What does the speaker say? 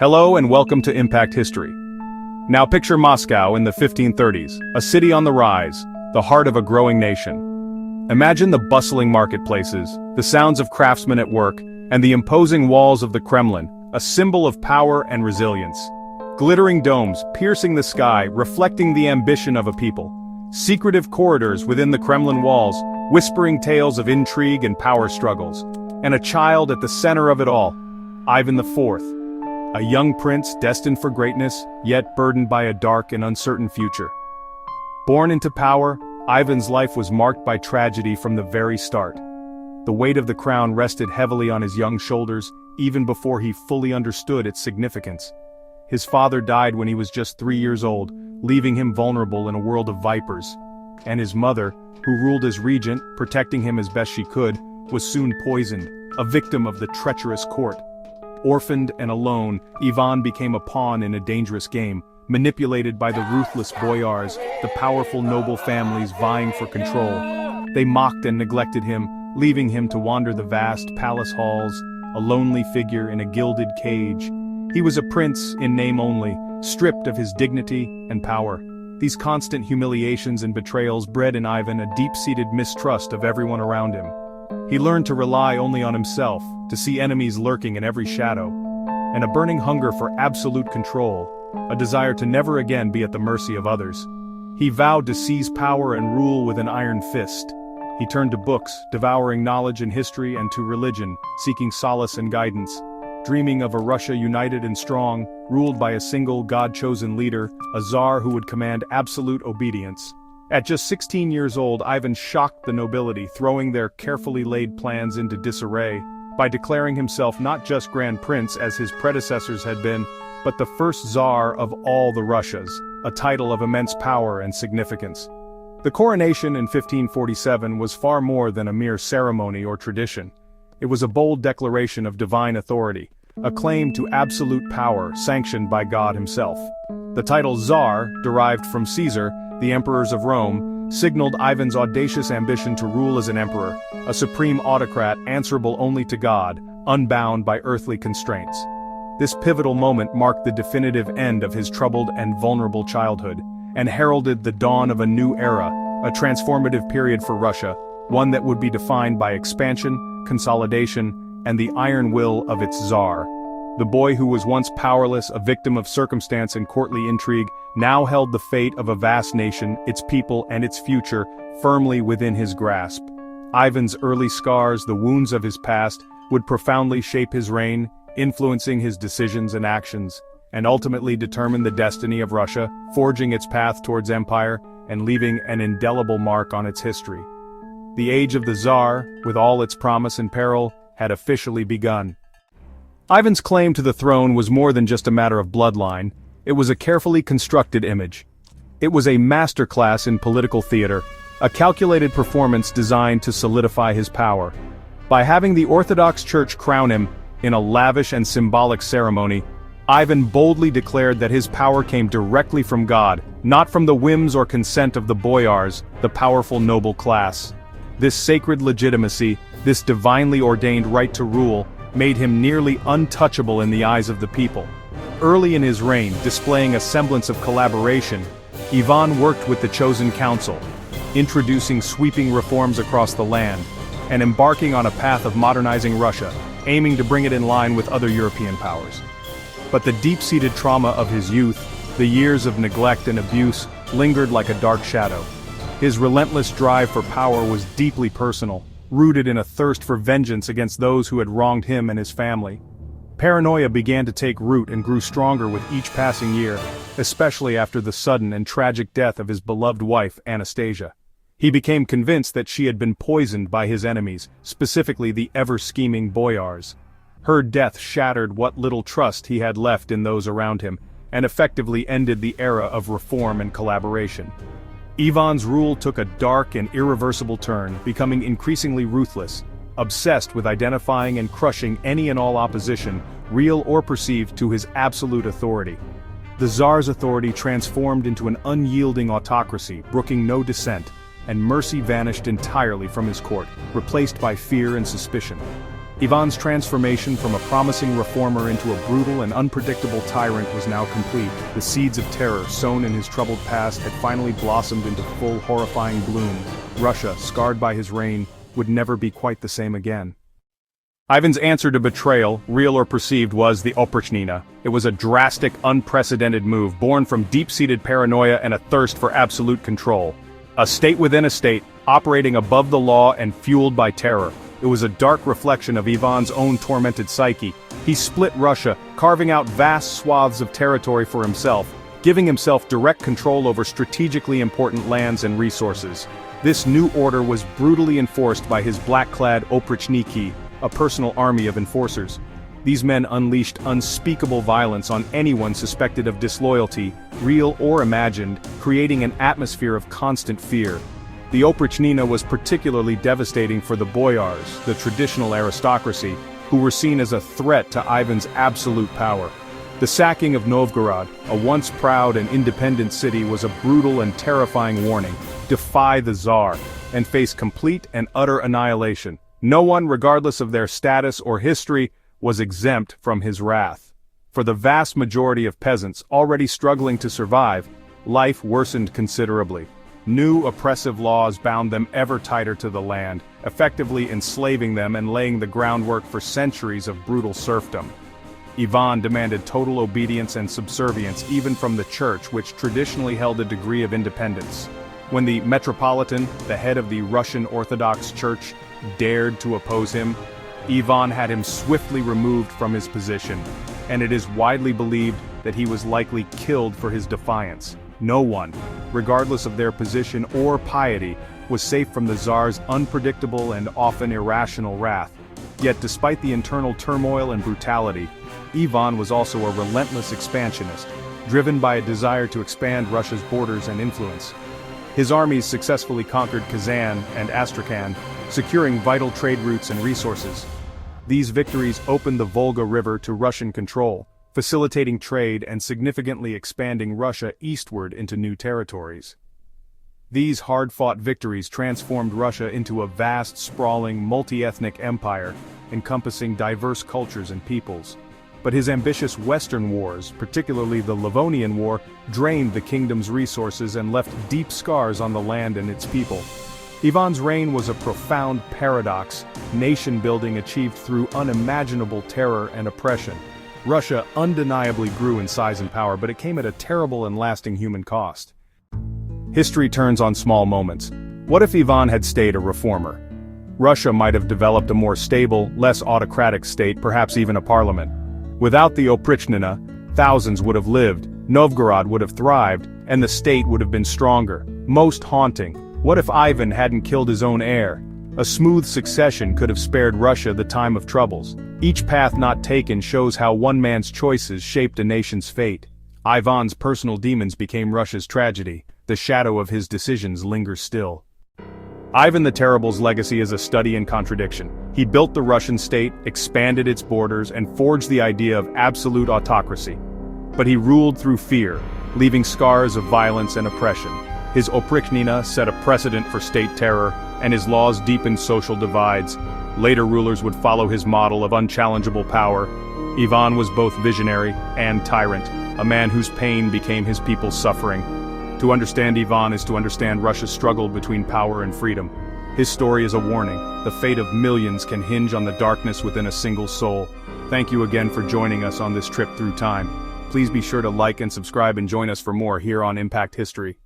Hello and welcome to Impact History. Now picture Moscow in the 1530s, a city on the rise, the heart of a growing nation. Imagine the bustling marketplaces, the sounds of craftsmen at work, and the imposing walls of the Kremlin, a symbol of power and resilience. Glittering domes piercing the sky, reflecting the ambition of a people. Secretive corridors within the Kremlin walls, whispering tales of intrigue and power struggles. And a child at the center of it all, Ivan IV. A young prince destined for greatness, yet burdened by a dark and uncertain future. Born into power, Ivan's life was marked by tragedy from the very start. The weight of the crown rested heavily on his young shoulders, even before he fully understood its significance. His father died when he was just 3 years old, leaving him vulnerable in a world of vipers. And his mother, who ruled as regent, protecting him as best she could, was soon poisoned, a victim of the treacherous court. Orphaned and alone, Ivan became a pawn in a dangerous game, manipulated by the ruthless boyars, the powerful noble families vying for control. They mocked and neglected him, leaving him to wander the vast palace halls, a lonely figure in a gilded cage. He was a prince in name only, stripped of his dignity and power. These constant humiliations and betrayals bred in Ivan a deep-seated mistrust of everyone around him. He learned to rely only on himself, to see enemies lurking in every shadow, and a burning hunger for absolute control, a desire to never again be at the mercy of others. He vowed to seize power and rule with an iron fist. He turned to books, devouring knowledge and history, and to religion, seeking solace and guidance. Dreaming of a Russia united and strong, ruled by a single God-chosen leader, a Tsar who would command absolute obedience. At just 16 years old, Ivan shocked the nobility, throwing their carefully laid plans into disarray, by declaring himself not just Grand Prince as his predecessors had been, but the first Tsar of all the Russias, a title of immense power and significance. The coronation in 1547 was far more than a mere ceremony or tradition. It was a bold declaration of divine authority, a claim to absolute power sanctioned by God himself. The title Tsar, derived from Caesar, the emperors of Rome, signaled Ivan's audacious ambition to rule as an emperor, a supreme autocrat answerable only to God, unbound by earthly constraints. This pivotal moment marked the definitive end of his troubled and vulnerable childhood, and heralded the dawn of a new era, a transformative period for Russia, one that would be defined by expansion, consolidation, and the iron will of its Tsar. The boy who was once powerless, a victim of circumstance and courtly intrigue, now held the fate of a vast nation, its people and its future, firmly within his grasp. Ivan's early scars, the wounds of his past, would profoundly shape his reign, influencing his decisions and actions, and ultimately determine the destiny of Russia, forging its path towards empire, and leaving an indelible mark on its history. The age of the Tsar, with all its promise and peril, had officially begun. Ivan's claim to the throne was more than just a matter of bloodline. It was a carefully constructed image. It was a masterclass in political theater, a calculated performance designed to solidify his power. By having the Orthodox Church crown him, in a lavish and symbolic ceremony, Ivan boldly declared that his power came directly from God, not from the whims or consent of the boyars, the powerful noble class. This sacred legitimacy, this divinely ordained right to rule, made him nearly untouchable in the eyes of the people. Early in his reign, displaying a semblance of collaboration, Ivan worked with the chosen council, introducing sweeping reforms across the land, and embarking on a path of modernizing Russia, aiming to bring it in line with other European powers. But the deep-seated trauma of his youth, the years of neglect and abuse, lingered like a dark shadow. His relentless drive for power was deeply personal, rooted in a thirst for vengeance against those who had wronged him and his family. Paranoia began to take root and grew stronger with each passing year, especially after the sudden and tragic death of his beloved wife, Anastasia. He became convinced that she had been poisoned by his enemies, specifically the ever-scheming boyars. Her death shattered what little trust he had left in those around him, and effectively ended the era of reform and collaboration. Ivan's rule took a dark and irreversible turn, becoming increasingly ruthless, obsessed with identifying and crushing any and all opposition, real or perceived, to his absolute authority. The Tsar's authority transformed into an unyielding autocracy, brooking no dissent, and mercy vanished entirely from his court, replaced by fear and suspicion. Ivan's transformation from a promising reformer into a brutal and unpredictable tyrant was now complete. The seeds of terror sown in his troubled past had finally blossomed into full, horrifying bloom. Russia, scarred by his reign, would never be quite the same again. Ivan's answer to betrayal, real or perceived, was the Oprichnina. It was a drastic, unprecedented move, born from deep-seated paranoia and a thirst for absolute control. A state within a state, operating above the law and fueled by terror. It was a dark reflection of Ivan's own tormented psyche. He split Russia, carving out vast swaths of territory for himself, giving himself direct control over strategically important lands and resources. This new order was brutally enforced by his black-clad Oprichniki, a personal army of enforcers. These men unleashed unspeakable violence on anyone suspected of disloyalty, real or imagined, creating an atmosphere of constant fear. The Oprichnina was particularly devastating for the boyars, the traditional aristocracy, who were seen as a threat to Ivan's absolute power. The sacking of Novgorod, a once proud and independent city, was a brutal and terrifying warning. Defy the Tsar, and face complete and utter annihilation. No one, regardless of their status or history, was exempt from his wrath. For the vast majority of peasants already struggling to survive, life worsened considerably. New oppressive laws bound them ever tighter to the land, effectively enslaving them and laying the groundwork for centuries of brutal serfdom. Ivan demanded total obedience and subservience even from the church, which traditionally held a degree of independence. When the Metropolitan, the head of the Russian Orthodox Church, dared to oppose him, Ivan had him swiftly removed from his position, and it is widely believed that he was likely killed for his defiance. No one, regardless of their position or piety, was safe from the Tsar's unpredictable and often irrational wrath. Yet despite the internal turmoil and brutality, Ivan was also a relentless expansionist, driven by a desire to expand Russia's borders and influence. His armies successfully conquered Kazan and Astrakhan, securing vital trade routes and resources. These victories opened the Volga River to Russian control, facilitating trade and significantly expanding Russia eastward into new territories. These hard-fought victories transformed Russia into a vast, sprawling, multi-ethnic empire, encompassing diverse cultures and peoples. But his ambitious Western wars, particularly the Livonian War, drained the kingdom's resources and left deep scars on the land and its people. Ivan's reign was a profound paradox, nation-building achieved through unimaginable terror and oppression. Russia undeniably grew in size and power, but it came at a terrible and lasting human cost. History turns on small moments. What if Ivan had stayed a reformer? Russia might have developed a more stable, less autocratic state, perhaps even a parliament. Without the Oprichnina, thousands would have lived, Novgorod would have thrived, and the state would have been stronger. Most haunting, what if Ivan hadn't killed his own heir? A smooth succession could have spared Russia the time of troubles. Each path not taken shows how one man's choices shaped a nation's fate. Ivan's personal demons became Russia's tragedy. The shadow of his decisions lingers still. Ivan the Terrible's legacy is a study in contradiction. He built the Russian state, expanded its borders, and forged the idea of absolute autocracy. But he ruled through fear, leaving scars of violence and oppression. His Oprichnina set a precedent for state terror, and his laws deepened social divides. Later rulers would follow his model of unchallengeable power. Ivan was both visionary and tyrant, a man whose pain became his people's suffering. To understand Ivan is to understand Russia's struggle between power and freedom. His story is a warning. The fate of millions can hinge on the darkness within a single soul. Thank you again for joining us on this trip through time. Please be sure to like and subscribe and join us for more here on Impact History.